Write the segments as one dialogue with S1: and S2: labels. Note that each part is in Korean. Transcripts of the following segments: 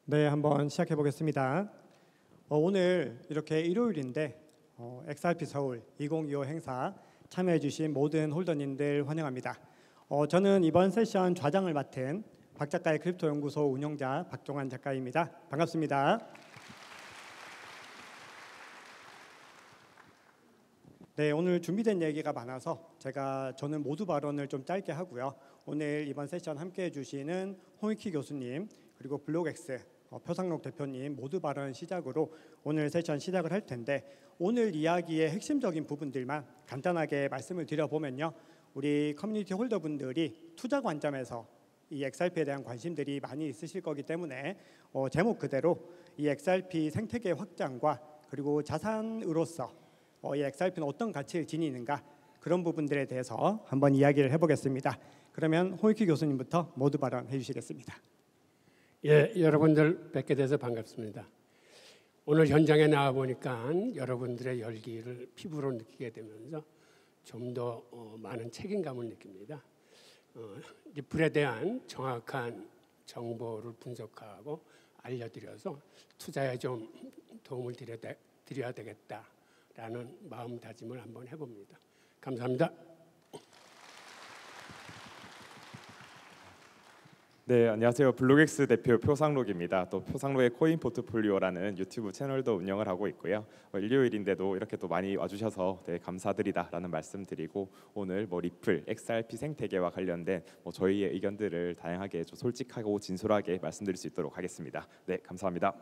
S1: 네, 한번 시작해 보겠습니다. 오늘 이렇게 일요일인데 XRP 서울 2025 행사 참여해 주신 모든 홀더님들 환영합니다. 저는 이번 세션 좌장을 맡은 박 작가의 크립토 연구소 운영자 박종환 작가입니다. 반갑습니다. 네, 오늘 준비된 얘기가 많아서 저는 모두 발언을 좀 짧게 하고요. 오늘 이번 세션 함께해 주시는 홍익희 교수님 그리고 블록엑스 표상록 대표님 모두 발언 시작으로 오늘 세션 시작을 할 텐데, 오늘 이야기의 핵심적인 부분들만 간단하게 말씀을 드려보면요, 우리 커뮤니티 홀더분들이 투자 관점에서 이 XRP에 대한 관심들이 많이 있으실 거기 때문에 제목 그대로 이 XRP 생태계 확장과 그리고 자산으로서 이 XRP는 어떤 가치를 지니는가, 그런 부분들에 대해서 한번 이야기를 해보겠습니다. 그러면 홍익희 교수님부터 모두 발언해 주시겠습니다.
S2: 예, 여러분들 뵙게 돼서 반갑습니다. 오늘 현장에 나와 보니까 여러분들의 열기를 피부로 느끼게 되면서 좀 더 많은 책임감을 느낍니다. 리플에 대한 정확한 정보를 분석하고 알려드려서 투자에 좀 도움을 드려야 되겠다라는 마음다짐을 한번 해봅니다. 감사합니다.
S3: 네, 안녕하세요. 블록엑스 대표 표상록입니다. 또 표상록의 코인 포트폴리오라는 유튜브 채널도 운영을 하고 있고요. 일요일인데도 이렇게 또 많이 와주셔서 되게 감사드리다라는 말씀드리고, 오늘 리플, XRP 생태계와 관련된 저희의 의견들을 다양하게 좀 솔직하고 진솔하게 말씀드릴 수 있도록 하겠습니다. 네, 감사합니다.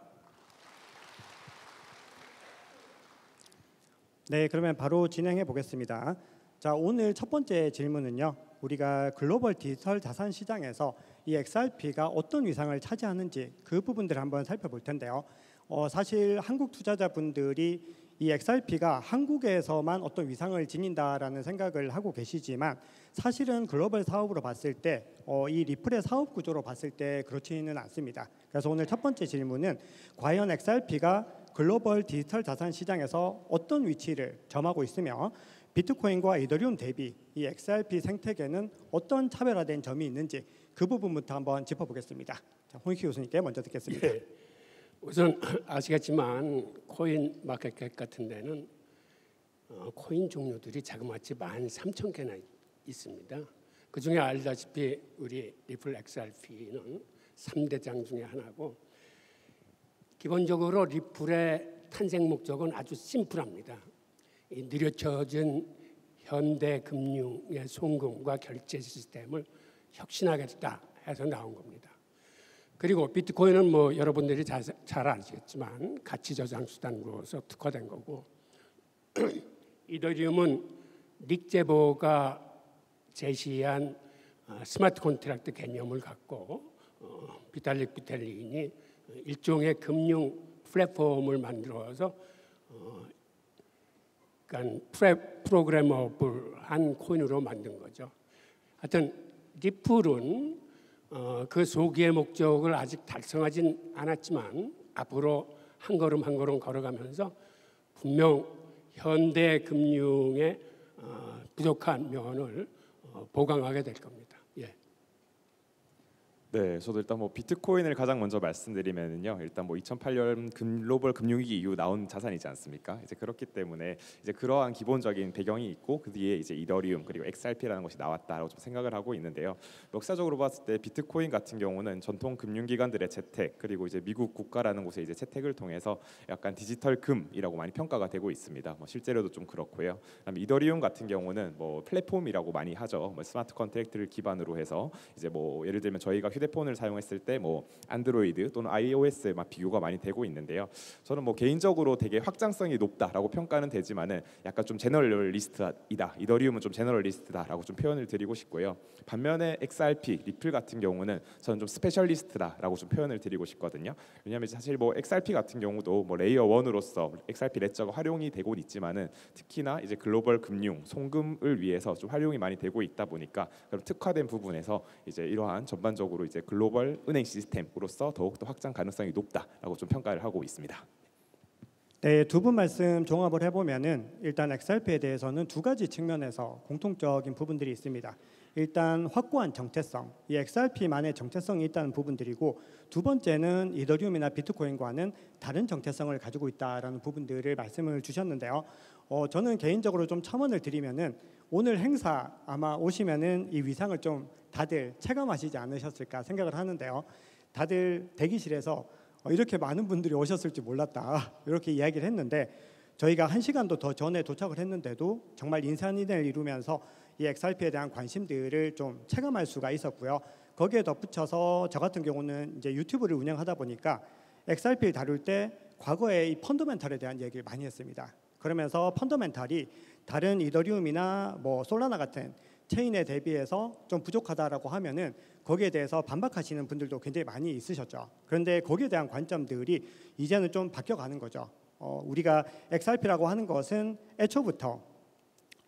S1: 네, 그러면 바로 진행해 보겠습니다. 자, 오늘 첫 번째 질문은요, 우리가 글로벌 디지털 자산 시장에서 이 XRP가 어떤 위상을 차지하는지 그 부분들을 한번 살펴볼 텐데요. 사실 한국 투자자분들이 이 XRP가 한국에서만 어떤 위상을 지닌다라는 생각을 하고 계시지만, 사실은 글로벌 사업으로 봤을 때 이 리플의 사업 구조로 봤을 때 그렇지는 않습니다. 그래서 오늘 첫 번째 질문은 과연 XRP가 글로벌 디지털 자산 시장에서 어떤 위치를 점하고 있으며, 비트코인과 이더리움 대비 이 XRP 생태계는 어떤 차별화된 점이 있는지 그 부분부터 한번 짚어보겠습니다. 자, 홍익희 교수님께 먼저 듣겠습니다.
S2: 네, 우선 아시겠지만 코인 마켓캡 같은 데는 코인 종류들이 자그마치 13,000개나 있습니다. 그 중에 알다시피 우리 리플 XRP는 3대장 중에 하나고, 기본적으로 리플의 탄생 목적은 아주 심플합니다. 이 느려져진 현대 금융의 송금과 결제 시스템을 혁신하겠다 해서 나온 겁니다. 그리고 비트코인은 여러분들이 잘 아시겠지만 가치 저장 수단으로서 특화된 거고, 이더리움은 닉 제보가 제시한 스마트 컨트랙트 개념을 갖고 비탈릭 부텔린이 일종의 금융 플랫폼을 만들어서 그러니까 프로그래머블한 코인으로 만든 거죠. 하여튼 리플은 그 소기의 목적을 아직 달성하진 않았지만 앞으로 한 걸음 한 걸음 걸어가면서 분명 현대 금융의 부족한 면을 보강하게 될 겁니다. 예.
S3: 네, 저도 일단 비트코인을 가장 먼저 말씀드리면요, 일단 2008년 글로벌 금융위기 이후 나온 자산이지 않습니까? 이제 그렇기 때문에 이제 그러한 기본적인 배경이 있고, 그 뒤에 이제 이더리움 그리고 XRP라는 것이 나왔다라고 좀 생각을 하고 있는데요. 역사적으로 봤을 때 비트코인 같은 경우는 전통 금융기관들의 채택, 그리고 이제 미국 국가라는 곳의 이제 채택을 통해서 약간 디지털 금이라고 많이 평가가 되고 있습니다. 실제로도 좀 그렇고요. 그다음에 이더리움 같은 경우는 플랫폼이라고 많이 하죠. 스마트 컨트랙트를 기반으로 해서 이제 예를 들면 저희가 휴대폰을 사용했을 때 안드로이드 또는 iOS에 비교가 많이 되고 있는데요. 저는 개인적으로 되게 확장성이 높다라고 평가는 되지만은 약간 좀 제너럴리스트이다. 이더리움은 좀 제너럴리스트다라고 좀 표현을 드리고 싶고요. 반면에 XRP, 리플 같은 경우는 저는 좀 스페셜리스트다라고 좀 표현을 드리고 싶거든요. 왜냐하면 사실 XRP 같은 경우도 레이어 1으로서 XRP 레저가 활용이 되고 있지만은 특히나 이제 글로벌 금융 송금을 위해서 좀 활용이 많이 되고 있다 보니까 그런 특화된 부분에서 이제 이러한 전반적으로 이제 글로벌 은행 시스템으로서 더욱더 확장 가능성이 높다라고 좀 평가를 하고 있습니다.
S1: 네, 두 분 말씀 종합을 해보면은 일단 XRP에 대해서는 두 가지 측면에서 공통적인 부분들이 있습니다. 일단 확고한 정체성, 이 XRP만의 정체성이 있다는 부분들이고, 두 번째는 이더리움이나 비트코인과는 다른 정체성을 가지고 있다라는 부분들을 말씀을 주셨는데요. 저는 개인적으로 좀 첨언을 드리면은 오늘 행사 아마 오시면은 이 위상을 좀 다들 체감하시지 않으셨을까 생각을 하는데요. 다들 대기실에서 이렇게 많은 분들이 오셨을 줄 몰랐다 이렇게 이야기를 했는데, 저희가 1시간도 더 전에 도착을 했는데도 정말 인산인해를 이루면서 이 XRP에 대한 관심들을 좀 체감할 수가 있었고요. 거기에 덧붙여서 저 같은 경우는 이제 유튜브를 운영하다 보니까 XRP를 다룰 때 과거에 이 펀더멘탈에 대한 얘기를 많이 했습니다. 그러면서 펀더멘탈이 다른 이더리움이나 뭐 솔라나 같은 체인에 대비해서 좀 부족하다라고 하면은 거기에 대해서 반박하시는 분들도 굉장히 많이 있으셨죠. 그런데 거기에 대한 관점들이 이제는 좀 바뀌어가는 거죠. 우리가 XRP라고 하는 것은 애초부터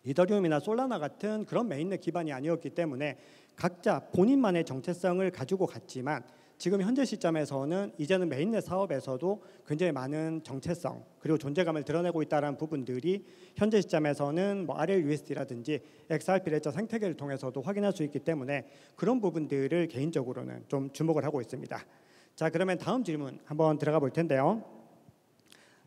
S1: 이더리움이나 솔라나 같은 그런 메인넷 기반이 아니었기 때문에 각자 본인만의 정체성을 가지고 갔지만, 지금 현재 시점에서는 이제는 메인넷 사업에서도 굉장히 많은 정체성 그리고 존재감을 드러내고 있다는 부분들이 현재 시점에서는 뭐 RLUSD라든지 XRP 레저 생태계를 통해서도 확인할 수 있기 때문에 그런 부분들을 개인적으로는 좀 주목을 하고 있습니다. 자, 그러면 다음 질문 한번 들어가 볼 텐데요.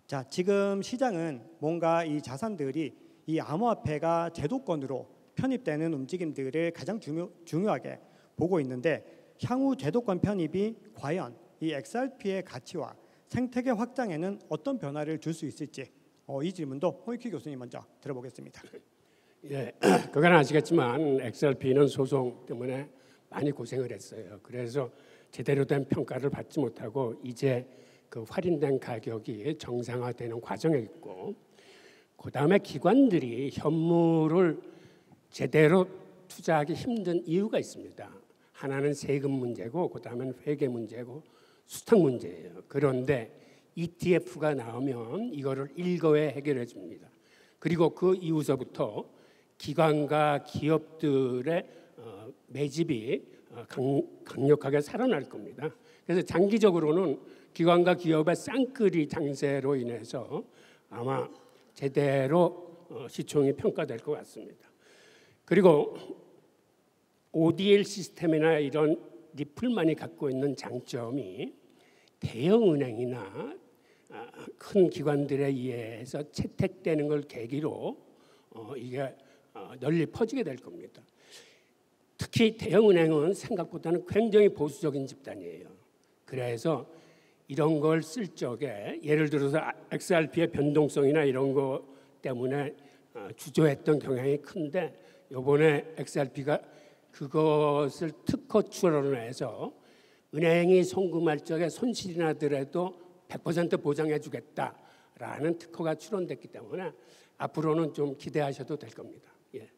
S1: 자, 지금 시장은 뭔가 이 자산들이 이 암호화폐가 제도권으로 편입되는 움직임들을 가장 중요하게 보고 있는데, 향후 제도권 편입이 과연 이 XRP의 가치와 생태계 확장에는 어떤 변화를 줄 수 있을지, 이 질문도 홍익희 교수님 먼저 들어보겠습니다.
S2: 예, 그건 아시겠지만 XRP는 소송 때문에 많이 고생을 했어요. 그래서 제대로 된 평가를 받지 못하고 이제 그 할인된 가격이 정상화되는 과정에 있고, 그 다음에 기관들이 현물을 제대로 투자하기 힘든 이유가 있습니다. 하나는 세금 문제고, 그 다음은 회계 문제고, 수탁 문제예요. 그런데 ETF가 나오면 이거를 일거에 해결해 줍니다. 그리고 그 이후서부터 기관과 기업들의 매집이 강력하게 살아날 겁니다. 그래서 장기적으로는 기관과 기업의 쌍끌이 장세로 인해서 아마 제대로 시총이 평가될 것 같습니다. 그리고 ODL 시스템이나 이런 리플만이 갖고 있는 장점이 대형은행이나 큰 기관들에 의해서 채택되는 걸 계기로 이게 널리 퍼지게 될 겁니다. 특히 대형은행은 생각보다는 굉장히 보수적인 집단이에요. 그래서 이런 걸 쓸 적에 예를 들어서 XRP의 변동성이나 이런 거 때문에 주저했던 경향이 큰데, 이번에 XRP가 그것을 특허 출원해서 은행이 송금할 적에 손실이 나더라도 100% 보장해 주겠다라는 특허가 출원됐기 때문에 앞으로는 좀 기대하셔도 될 겁니다. 예.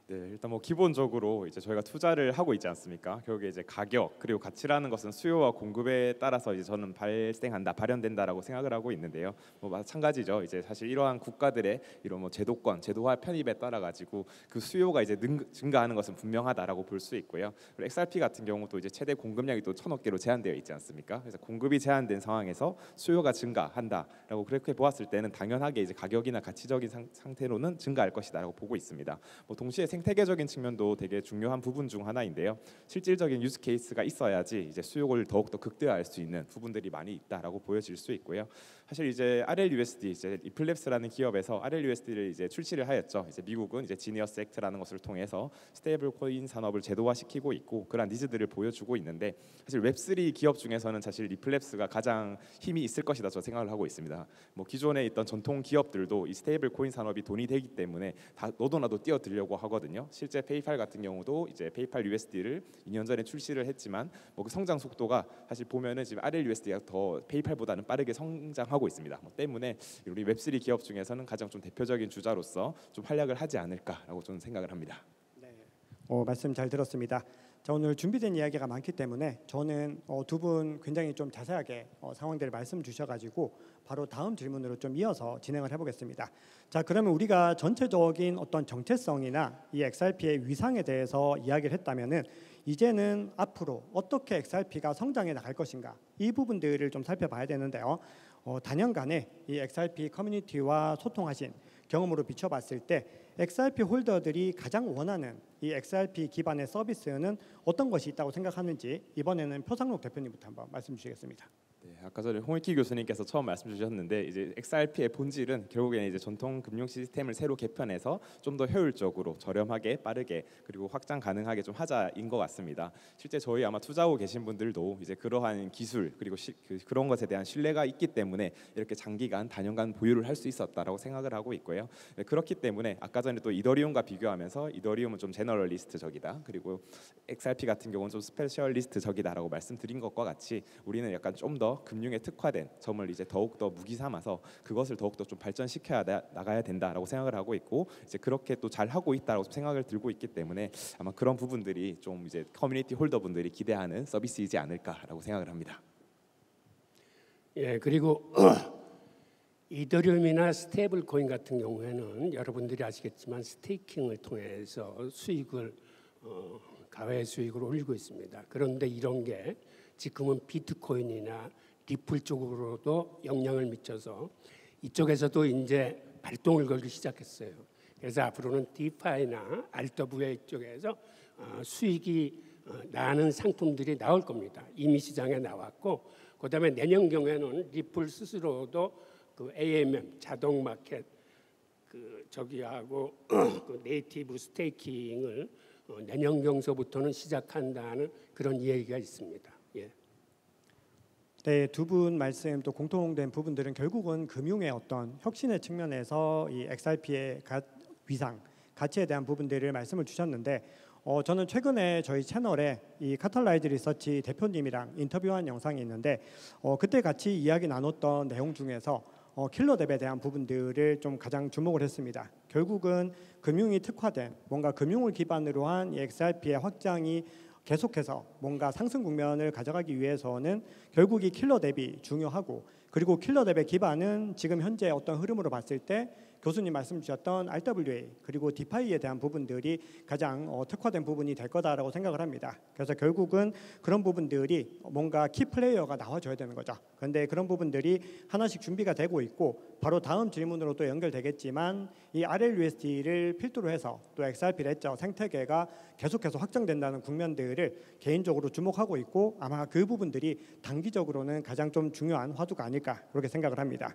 S3: 네, 일단 뭐 기본적으로 이제 저희가 투자를 하고 있지 않습니까? 결국에 이제 가격 그리고 가치라는 것은 수요와 공급에 따라서 이제 저는 발현된다라고 생각을 하고 있는데요. 뭐 마찬가지죠. 이제 사실 이러한 국가들의 이런 뭐 제도화 편입에 따라 가지고 그 수요가 이제 증가하는 것은 분명하다라고 볼 수 있고요. 그리고 XRP 같은 경우도 이제 최대 공급량이 또 1,000억 개로 제한되어 있지 않습니까? 그래서 공급이 제한된 상황에서 수요가 증가한다라고 그렇게 보았을 때는 당연하게 이제 가격이나 가치적인 상태로는 증가할 것이다라고 보고 있습니다. 뭐 동시에 생태계적인 측면도 되게 중요한 부분 중 하나인데요. 실질적인 유즈 케이스가 있어야지 이제 수요를 더욱더 극대화할 수 있는 부분들이 많이 있다라고 보여질 수 있고요. 사실 이제 RLUSD 이제 리플랩스라는 기업에서 RLUSD를 이제 출시를 하였죠. 이제 미국은 이제 지니어스 액트라는 것을 통해서 스테이블 코인 산업을 제도화시키고 있고 그런 니즈들을 보여주고 있는데, 사실 웹3 기업 중에서는 사실 리플랩스가 가장 힘이 있을 것이다 저 생각을 하고 있습니다. 뭐 기존에 있던 전통 기업들도 이 스테이블 코인 산업이 돈이 되기 때문에 다 너도 나도 뛰어들려고 하거든요. 실제 페이팔 같은 경우도 이제 페이팔 USD를 2년 전에 출시를 했지만 뭐 그 성장 속도가 사실 보면은 지금 RLUSD가 더 페이팔보다는 빠르게 성장하고 있습니다. 뭐 때문에 우리 웹3 기업 중에서는 가장 좀 대표적인 주자로서 좀 활약을 하지 않을까라고 저는 생각을 합니다.
S1: 네, 말씀 잘 들었습니다. 자, 오늘 준비된 이야기가 많기 때문에 저는 두 분 굉장히 좀 자세하게 상황들을 말씀 주셔가지고 바로 다음 질문으로 좀 이어서 진행을 해보겠습니다. 자, 그러면 우리가 전체적인 어떤 정체성이나 이 XRP의 위상에 대해서 이야기를 했다면은 이제는 앞으로 어떻게 XRP가 성장해 나갈 것인가, 이 부분들을 좀 살펴봐야 되는데요. 단연간에 이 XRP 커뮤니티와 소통하신 경험으로 비춰봤을 때 XRP 홀더들이 가장 원하는 이 XRP 기반의 서비스는 어떤 것이 있다고 생각하는지 이번에는 표상록 대표님부터 한번 말씀 주시겠습니다.
S3: 네, 아까 전에 홍익희 교수님께서 처음 말씀 주셨는데 이제 XRP의 본질은 결국에는 이제 전통 금융 시스템을 새로 개편해서 좀 더 효율적으로 저렴하게 빠르게 그리고 확장 가능하게 좀 하자인 것 같습니다. 실제 저희 아마 투자하고 계신 분들도 이제 그러한 기술 그리고 그런 것에 대한 신뢰가 있기 때문에 이렇게 장기간 단연간 보유를 할 수 있었다라고 생각을 하고 있고요. 네, 그렇기 때문에 아까 전에 또 이더리움과 비교하면서 이더리움은 좀 제너럴리스트적이다. 그리고 XRP 같은 경우는 좀 스페셜리스트적이다라고 말씀드린 것과 같이 우리는 약간 좀 더 금융에 특화된 점을 이제 더욱 더 무기 삼아서 그것을 더욱 더 좀 발전시켜야 나가야 된다라고 생각을 하고 있고 이제 그렇게 또 잘 하고 있다라고 생각을 들고 있기 때문에 아마 그런 부분들이 좀 이제 커뮤니티 홀더분들이 기대하는 서비스이지 않을까라고 생각을 합니다.
S2: 예, 그리고 이더리움이나 스테이블 코인 같은 경우에는 여러분들이 아시겠지만 스테이킹을 통해서 수익을 가외 수익을 올리고 있습니다. 그런데 이런 게 지금은 비트코인이나 리플 쪽으로도 영향을 미쳐서 이쪽에서도 이제 발동을 걸기 시작했어요. 그래서 앞으로는 디파이나 RWA 쪽에서 수익이 나는 상품들이 나올 겁니다. 이미 시장에 나왔고, 그다음에 내년 경우에는 리플 스스로도 그 AMM 자동 마켓 그 저기하고 그 네이티브 스테이킹을 내년 경서부터는 시작한다는 그런 이야기가 있습니다. 예.
S1: 네, 두 분 말씀 또 공통된 부분들은 결국은 금융의 어떤 혁신의 측면에서 이 XRP의 위상, 가치에 대한 부분들을 말씀을 주셨는데 저는 최근에 저희 채널에 이 카탈라이즈 리서치 대표님이랑 인터뷰한 영상이 있는데 그때 같이 이야기 나눴던 내용 중에서 킬러 뎁에 대한 부분들을 좀 가장 주목을 했습니다. 결국은 금융이 특화된 뭔가 금융을 기반으로 한 이 XRP의 확장이 계속해서 뭔가 상승 국면을 가져가기 위해서는 결국 이 킬러 뎁이 중요하고, 그리고 킬러 뎁의 기반은 지금 현재 어떤 흐름으로 봤을 때 교수님 말씀 주셨던 RWA 그리고 디파이에 대한 부분들이 가장 특화된 부분이 될 거다라고 생각을 합니다. 그래서 결국은 그런 부분들이 뭔가 키 플레이어가 나와줘야 되는 거죠. 그런데 그런 부분들이 하나씩 준비가 되고 있고, 바로 다음 질문으로 또 연결되겠지만 이 RLUSD를 필두로 해서 또 XRP 레저 생태계가 계속해서 확장된다는 국면들을 개인적으로 주목하고 있고, 아마 그 부분들이 단기적으로는 가장 좀 중요한 화두가 아닐까 그렇게 생각을 합니다.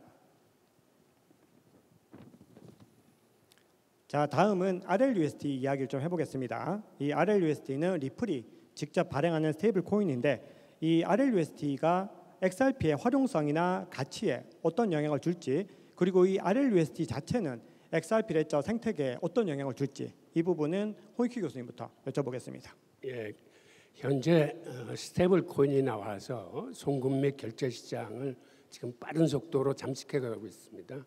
S1: 자, 다음은 RLUSD 이야기를 좀 해보겠습니다. 이 RLUSD는 리플이 직접 발행하는 스테이블 코인인데, 이 RLUSD가 XRP의 활용성이나 가치에 어떤 영향을 줄지, 그리고 이 RLUSD 자체는 XRP 레저 생태계에 어떤 영향을 줄지, 이 부분은 홍익희 교수님부터 여쭤보겠습니다.
S2: 예, 현재 스테이블 코인이 나와서 송금 및 결제 시장을 지금 빠른 속도로 잠식해가고 있습니다.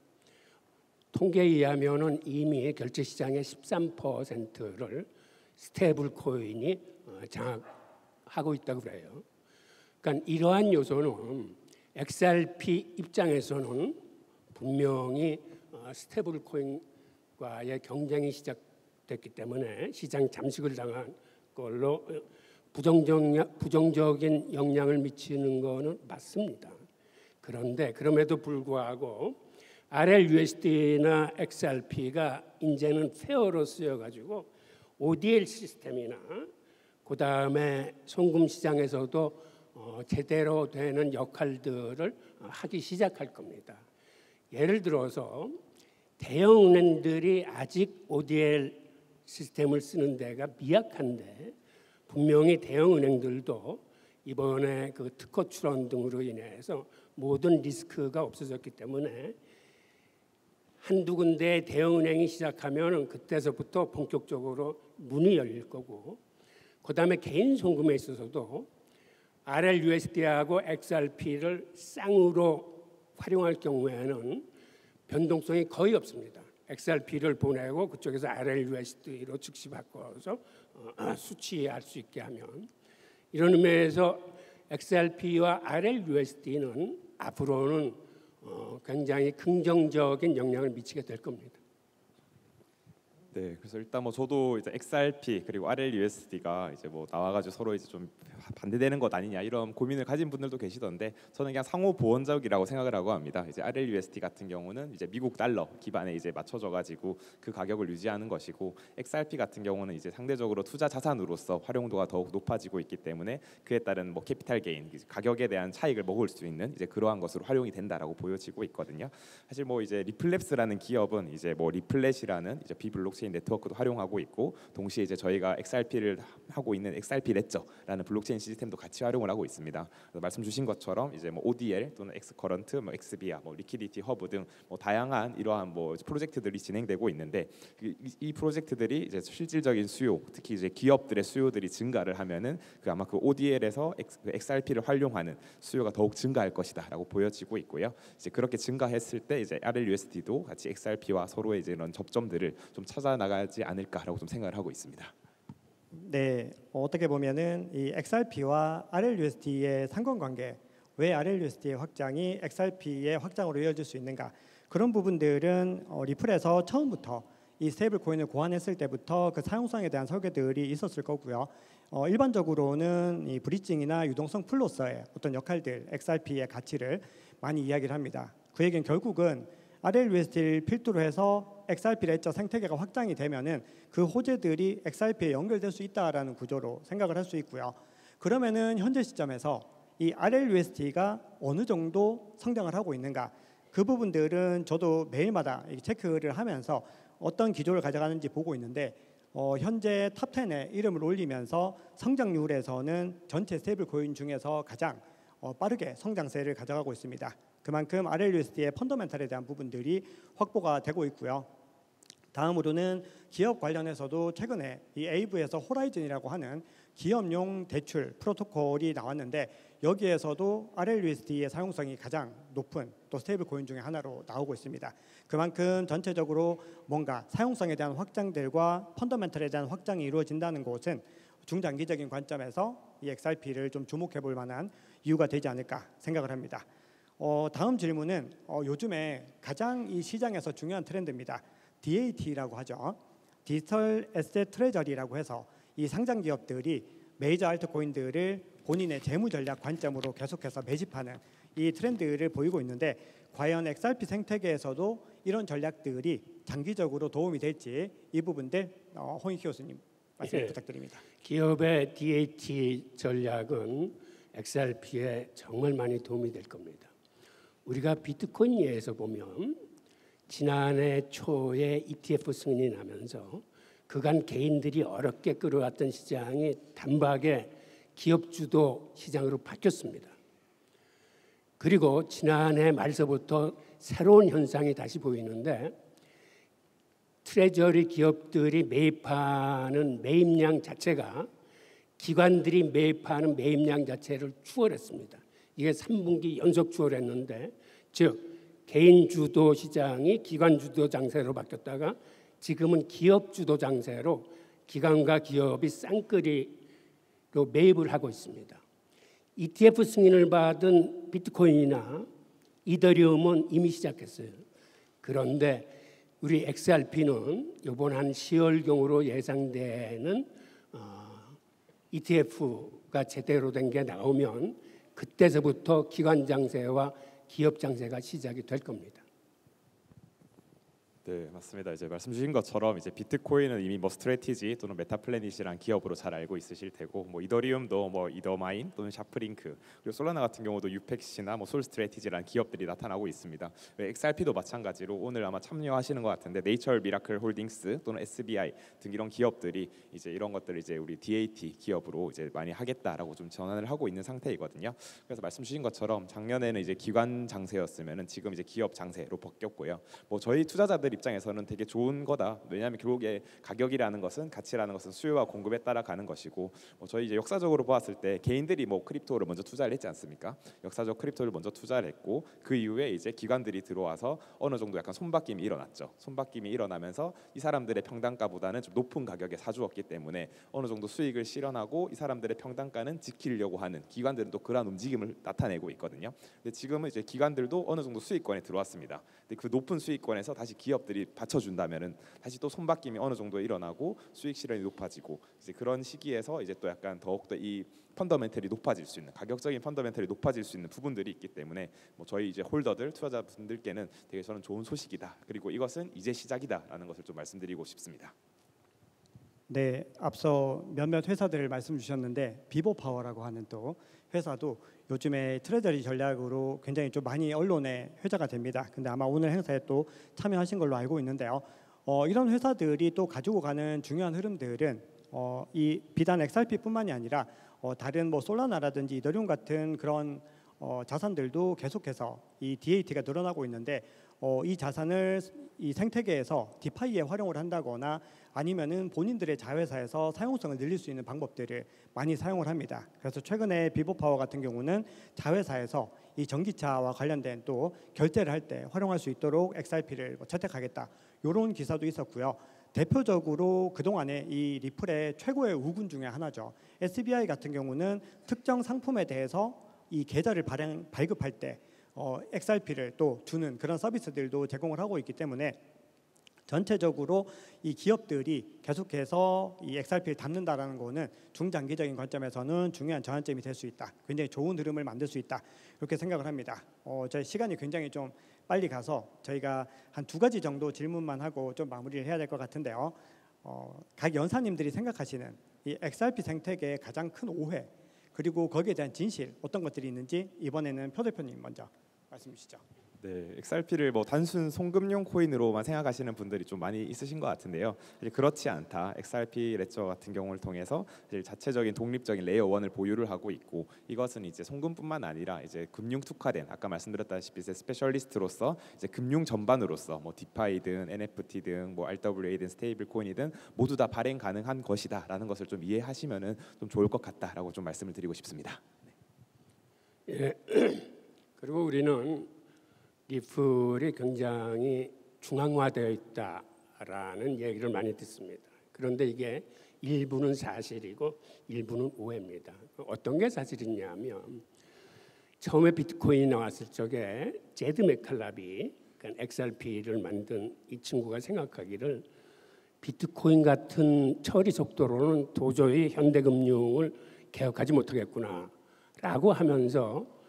S2: 통계에 의하면은 이미 결제 시장의 13%를 스테이블 코인이 장악하고 있다고 그래요. 그러니까 이러한 요소는 XRP 입장에서는 분명히 스테이블 코인과의 경쟁이 시작됐기 때문에 시장 잠식을 당한 걸로 부정적인 영향을 미치는 것은 맞습니다. 그런데 그럼에도 불구하고 RLUSD나 XRP가 이제는 페어로 쓰여가지고 ODL 시스템이나 그 다음에 송금 시장에서도 제대로 되는 역할들을 하기 시작할 겁니다. 예를 들어서 대형은행들이 아직 ODL 시스템을 쓰는 데가 미약한데, 분명히 대형은행들도 이번에 그 특허 출원 등으로 인해서 모든 리스크가 없어졌기 때문에 한두 군데 대형은행이 시작하면 그때서부터 본격적으로 문이 열릴 거고, 그다음에 개인 송금에 있어서도 RLUSD하고 XRP를 쌍으로 활용할 경우에는 변동성이 거의 없습니다. XRP를 보내고 그쪽에서 RLUSD로 즉시 바꿔서 수취할 수 있게 하면, 이런 의미에서 XRP와 RLUSD는 앞으로는 굉장히 긍정적인 영향을 미치게 될 겁니다.
S3: 네, 그래서 일단 뭐 저도 이제 XRP 그리고 RLUSD가 이제 뭐 나와가지고 서로 이제 좀 반대되는 것 아니냐 이런 고민을 가진 분들도 계시던데 저는 그냥 상호 보완적이라고 생각을 하고 합니다. 이제 RLUSD 같은 경우는 이제 미국 달러 기반에 이제 맞춰져가지고 그 가격을 유지하는 것이고 XRP 같은 경우는 이제 상대적으로 투자 자산으로서 활용도가 더욱 높아지고 있기 때문에 그에 따른 뭐 캐피탈 게인 가격에 대한 차익을 먹을 수 있는 이제 그러한 것으로 활용이 된다라고 보여지고 있거든요. 사실 뭐 이제 리플랩스라는 기업은 이제 뭐 리플렛이라는 이제 비블록체인 네트워크도 활용하고 있고 동시에 이제 저희가 XRP를 하고 있는 XRP 레저라는 블록체인 시스템도 같이 활용을 하고 있습니다. 그래서 말씀 주신 것처럼 이제 뭐 ODL 또는 엑스커런트, 뭐 XBIA, 뭐 리퀴디티 허브 등 뭐 다양한 이러한 뭐 프로젝트들이 진행되고 있는데 이 프로젝트들이 이제 실질적인 수요, 특히 이제 기업들의 수요들이 증가를 하면은 그 아마 그 ODL에서 XRP를 활용하는 수요가 더욱 증가할 것이다라고 보여지고 있고요. 이제 그렇게 증가했을 때 이제 RLUSD도 같이 XRP와 서로의 이제 이런 접점들을 좀 찾아 나가지 않을까라고 좀 생각을 하고 있습니다.
S1: 네, 어떻게 보면은 이 XRP와 RLUSD의 상관관계, 왜 RLUSD의 확장이 XRP의 확장으로 이어질 수 있는가, 그런 부분들은 리플에서 처음부터 이 스테이블 코인을 고안했을 때부터 그 사용성에 대한 설계들이 있었을 거고요. 일반적으로는 이 브리징이나 유동성 풀로서의 어떤 역할들, XRP의 가치를 많이 이야기를 합니다. 그 얘기는 결국은 RLUSD를 필두로 해서 XRP 레저 생태계가 확장이 되면은 그 호재들이 XRP에 연결될 수 있다라는 구조로 생각을 할 수 있고요. 그러면은 현재 시점에서 이 RLUSD가 어느 정도 성장을 하고 있는가, 그 부분들은 저도 매일마다 체크를 하면서 어떤 기조를 가져가는지 보고 있는데 현재 탑 10에 이름을 올리면서 성장률에서는 전체 스테이블 코인 중에서 가장 빠르게 성장세를 가져가고 있습니다. 그만큼 RLUSD의 펀더멘탈에 대한 부분들이 확보가 되고 있고요. 다음으로는 기업 관련해서도 최근에 이 에이브에서 호라이즌이라고 하는 기업용 대출 프로토콜이 나왔는데 여기에서도 RLUSD의 사용성이 가장 높은 또 스테이블 코인 중에 하나로 나오고 있습니다. 그만큼 전체적으로 뭔가 사용성에 대한 확장들과 펀더멘털에 대한 확장이 이루어진다는 것은 중장기적인 관점에서 이 XRP를 좀 주목해 볼 만한 이유가 되지 않을까 생각을 합니다. 다음 질문은 요즘에 가장 이 시장에서 중요한 트렌드입니다. DAT라고 하죠. 디지털 에셋 트레저리라고 해서 이 상장 기업들이 메이저 알트코인들을 본인의 재무 전략 관점으로 계속해서 매집하는 이 트렌드를 보이고 있는데 과연 XRP 생태계에서도 이런 전략들이 장기적으로 도움이 될지 이 부분들 홍익희 교수님 말씀 부탁드립니다.
S2: 기업의 DAT 전략은 XRP에 정말 많이 도움이 될 겁니다. 우리가 비트코인 예에서 보면 지난해 초에 ETF 승인이 나면서 그간 개인들이 어렵게 끌어왔던 시장이 단박에 기업 주도 시장으로 바뀌었습니다. 그리고 지난해 말서부터 새로운 현상이 다시 보이는데 트레저리 기업들이 매입하는 매입량 자체가 기관들이 매입하는 매입량 자체를 추월했습니다. 이게 3분기 연속 추월했는데 즉 개인 주도 시장이 기관 주도 장세로 바뀌었다가 지금은 기업 주도 장세로 기관과 기업이 쌍끌이로 매입을 하고 있습니다. ETF 승인을 받은 비트코인이나 이더리움은 이미 시작했어요. 그런데 우리 XRP는 이번 한 10월경으로 예상되는 ETF가 제대로 된 게 나오면 그때서부터 기관 장세와 기업 장세가 시작이 될 겁니다.
S3: 네, 맞습니다. 이제 말씀 주신 것처럼 이제 비트코인은 이미 뭐 스트래티지 또는 메타플래닛이란 기업으로 잘 알고 있으실 테고, 뭐 이더리움도 뭐 이더마인 또는 샤프링크, 그리고 솔라나 같은 경우도 유팩시나 뭐 솔스트래티지라는 기업들이 나타나고 있습니다. XRP도 마찬가지로 오늘 아마 참여하시는 것 같은데 네이처 미라클 홀딩스 또는 SBI 등 이런 기업들이 이제 이런 것들을 이제 우리 DAT 기업으로 이제 많이 하겠다라고 좀 전환을 하고 있는 상태이거든요. 그래서 말씀 주신 것처럼 작년에는 이제 기관 장세였으면은 지금 이제 기업 장세로 바뀌었고요. 뭐 저희 투자자들 입장에서는 되게 좋은 거다. 왜냐하면 결국에 가격이라는 것은, 가치라는 것은 수요와 공급에 따라 가는 것이고, 저희 이제 역사적으로 보았을 때 개인들이 뭐 크립토를 먼저 투자를 했지 않습니까? 역사적 크립토를 먼저 투자를 했고 그 이후에 이제 기관들이 들어와서 어느 정도 약간 손바뀜이 일어났죠. 손바뀜이 일어나면서 이 사람들의 평단가보다는 좀 높은 가격에 사주었기 때문에 어느 정도 수익을 실현하고 이 사람들의 평단가는 지키려고 하는 기관들은 또 그러한 움직임을 나타내고 있거든요. 근데 지금은 이제 기관들도 어느 정도 수익권에 들어왔습니다. 근데 그 높은 수익권에서 다시 기업 기업들이 받쳐준다면은 다시 또 손바뀜이 어느 정도 일어나고 수익 실현이 높아지고 이제 그런 시기에서 이제 또 약간 더욱더 이 펀더멘털이 높아질 수 있는 가격적인 펀더멘털이 높아질 수 있는 부분들이 있기 때문에 뭐 저희 이제 홀더들 투자자분들께는 되게 저는 좋은 소식이다. 그리고 이것은 이제 시작이다라는 것을 좀 말씀드리고 싶습니다.
S1: 네, 앞서 몇몇 회사들을 말씀 주셨는데 비보파워라고 하는 또 회사도 요즘에 트레저리 전략으로 굉장히 좀 많이 언론에 회자가 됩니다. 근데 아마 오늘 행사에 또 참여하신 걸로 알고 있는데요. 이런 회사들이 또 가지고 가는 중요한 흐름들은 이 비단 XRP뿐만이 아니라 다른 뭐 솔라나라든지 이더리움 같은 그런 자산들도 계속해서 이 DAT가 늘어나고 있는데 이 자산을 이 생태계에서 디파이에 활용을 한다거나 아니면은 본인들의 자회사에서 사용성을 늘릴 수 있는 방법들을 많이 사용을 합니다. 그래서 최근에 비보파워 같은 경우는 자회사에서 이 전기차와 관련된 또 결제를 할 때 활용할 수 있도록 XRP를 채택하겠다. 이런 기사도 있었고요. 대표적으로 그동안에 이 리플의 최고의 우군 중에 하나죠. SBI 같은 경우는 특정 상품에 대해서 이 계좌를 발급할 때 XRP를 또 주는 그런 서비스들도 제공을 하고 있기 때문에 전체적으로 이 기업들이 계속해서 이 XRP를 담는다라는 거는 중장기적인 관점에서는 중요한 전환점이 될 수 있다. 굉장히 좋은 흐름을 만들 수 있다. 이렇게 생각을 합니다. 저희 시간이 굉장히 좀 빨리 가서 저희가 한 2가지 정도 질문만 하고 좀 마무리를 해야 될 것 같은데요. 각 연사님들이 생각하시는 이 XRP 생태계의 가장 큰 오해 그리고 거기에 대한 진실 어떤 것들이 있는지 이번에는 표 대표님 먼저 말씀 주시죠.
S3: 네, XRP를 뭐 단순 송금용 코인으로만 생각하시는 분들이 좀 많이 있으신 것 같은데요. 그렇지 않다. XRP 레저 같은 경우를 통해서 자체적인 독립적인 레이어 1을 보유를 하고 있고 이것은 이제 송금뿐만 아니라 이제 금융 특화된 아까 말씀드렸다시피 스페셜리스트로서 이제 금융 전반으로서 뭐 디파이든 NFT든 뭐 RWA든 스테이블 코인이든 모두 다 발행 가능한 것이다라는 것을 좀 이해하시면은 좀 좋을 것 같다라고 좀 말씀을 드리고 싶습니다.
S2: 예. 그리고 우리는 리플이 굉장히 중앙화되어 있다라는 얘기를 많이 듣습니다. 그런데 이게 일부는 사실이고 일부는 오해입니다. 어떤 게 사실이냐면 처음에 비트코인이 나왔을 적에 제드 맥칼라비 그러니까 XRP를 만든 이 친구가 생각하기를 비트코인 같은 처리 속도로는 도저히 현대금융을 개혁하지 못하겠구나라고 하면서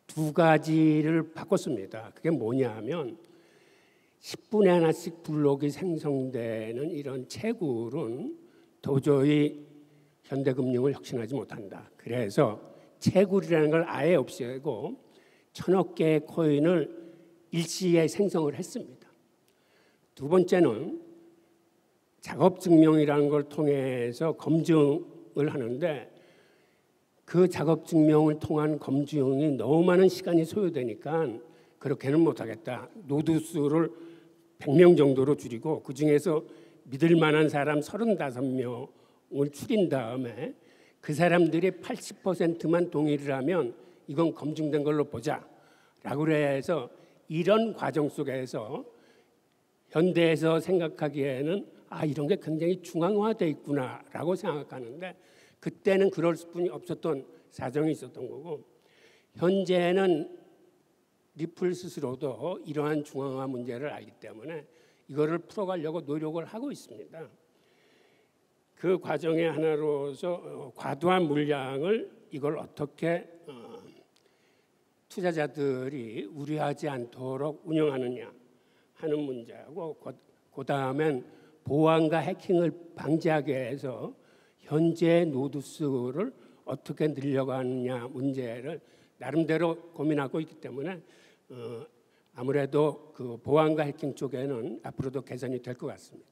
S2: 2가지를 바꿨습니다. 그게 뭐냐 하면 10분에 하나씩 블록이 생성되는 이런 채굴은 도저히 현대금융을 혁신하지 못한다. 그래서 채굴이라는 걸 아예 없애고 1000억 개의 코인을 일시에 생성을 했습니다. 2번째는 작업 증명이라는 걸 통해서 검증을 하는데 그 작업 증명을 통한 검증이 너무 많은 시간이 소요되니까 그렇게는 못하겠다. 노드 수를 100명 정도로 줄이고 그중에서 믿을 만한 사람 35명을 추린 다음에 그 사람들이 80%만 동의를 하면 이건 검증된 걸로 보자라고 해서 이런 과정 속에서 현대에서 생각하기에는 이런 게 굉장히 중앙화돼 있구나라고 생각하는데 그때는 그럴 수뿐이 없었던 사정이 있었던 거고 현재는 리플 스스로도 이러한 중앙화 문제를 알기 때문에 이거를 풀어가려고 노력을 하고 있습니다. 그 과정의 하나로서 과도한 물량을 이걸 어떻게 투자자들이 우려하지 않도록 운영하느냐 하는 문제하고 그다음엔 보안과 해킹을 방지하기 위해서 현재 노드 수를 어떻게 늘려가느냐 문제를 나름대로 고민하고 있기 때문에 아무래도 그 보안과 해킹 쪽에는 앞으로도 개선이 될 것 같습니다.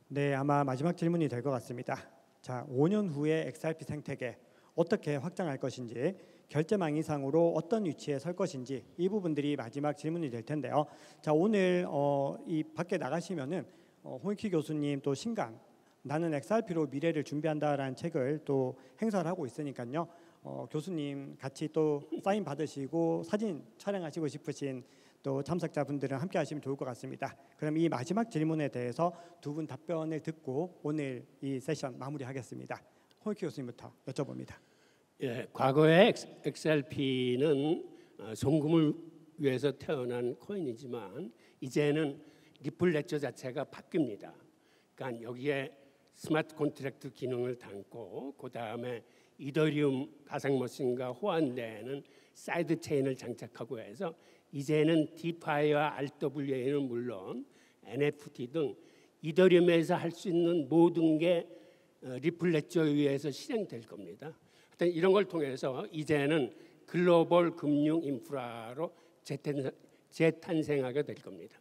S1: 네, 아마 마지막 질문이 될 것 같습니다. 자, 5년 후에 XRP 생태계 어떻게 확장할 것인지, 결제망 이상으로 어떤 위치에 설 것인지 이 부분들이 마지막 질문이 될 텐데요. 자, 오늘 이 밖에 나가시면은 홍익희 교수님 또 신간 나는 XRP로 미래를 준비한다라는 책을 또 행사를 하고 있으니까요. 교수님 같이 또 사인 받으시고 사진 촬영하시고 싶으신 또 참석자분들은 함께 하시면 좋을 것 같습니다. 그럼 이 마지막 질문에 대해서 2분 답변을 듣고 오늘 이 세션 마무리하겠습니다. 홍익희 교수님부터 여쭤봅니다.
S2: 예, 과거에 XRP는 송금을 위해서 태어난 코인이지만 이제는 리플 레저 자체가 바뀝니다. 그러니까 여기에 스마트 콘트랙트 기능을 담고 그 다음에 이더리움 가상머신과 호환되는 사이드 체인을 장착하고 해서 이제는 디파이와 RWA는 물론 NFT 등 이더리움에서 할 수 있는 모든 게 리플 레저에 의해서 실행될 겁니다. 하여튼 이런 걸 통해서 이제는 글로벌 금융 인프라로 재탄생하게 될 겁니다.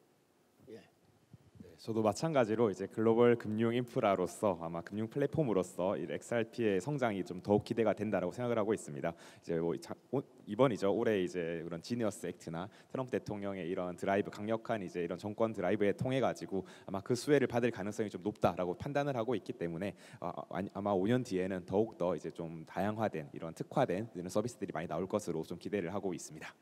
S3: 저도 마찬가지로 이제 글로벌 금융 인프라로서 아마 금융 플랫폼으로서 이 XRP의 성장이 좀 더욱 기대가 된다라고 생각을 하고 있습니다. 이제 뭐 이번이죠. 올해 이제 그런 지니어스 액트나 트럼프 대통령의 이런 드라이브 강력한 이제 이런 정권 드라이브에 통해 가지고 아마 그 수혜를 받을 가능성이 좀 높다라고 판단을 하고 있기 때문에 아마 5년 뒤에는 더욱 더 이제 좀 다양화된 이런 특화된 이런 서비스들이 많이 나올 것으로 좀 기대를 하고 있습니다.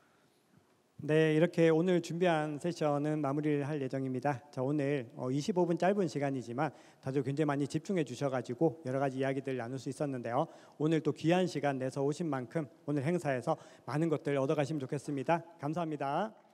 S1: 네, 이렇게 오늘 준비한 세션은 마무리를 할 예정입니다. 자, 오늘 25분 짧은 시간이지만 다들 굉장히 많이 집중해 주셔가지고 여러 가지 이야기들 나눌 수 있었는데요. 오늘 또 귀한 시간 내서 오신 만큼 오늘 행사에서 많은 것들 얻어가시면 좋겠습니다. 감사합니다.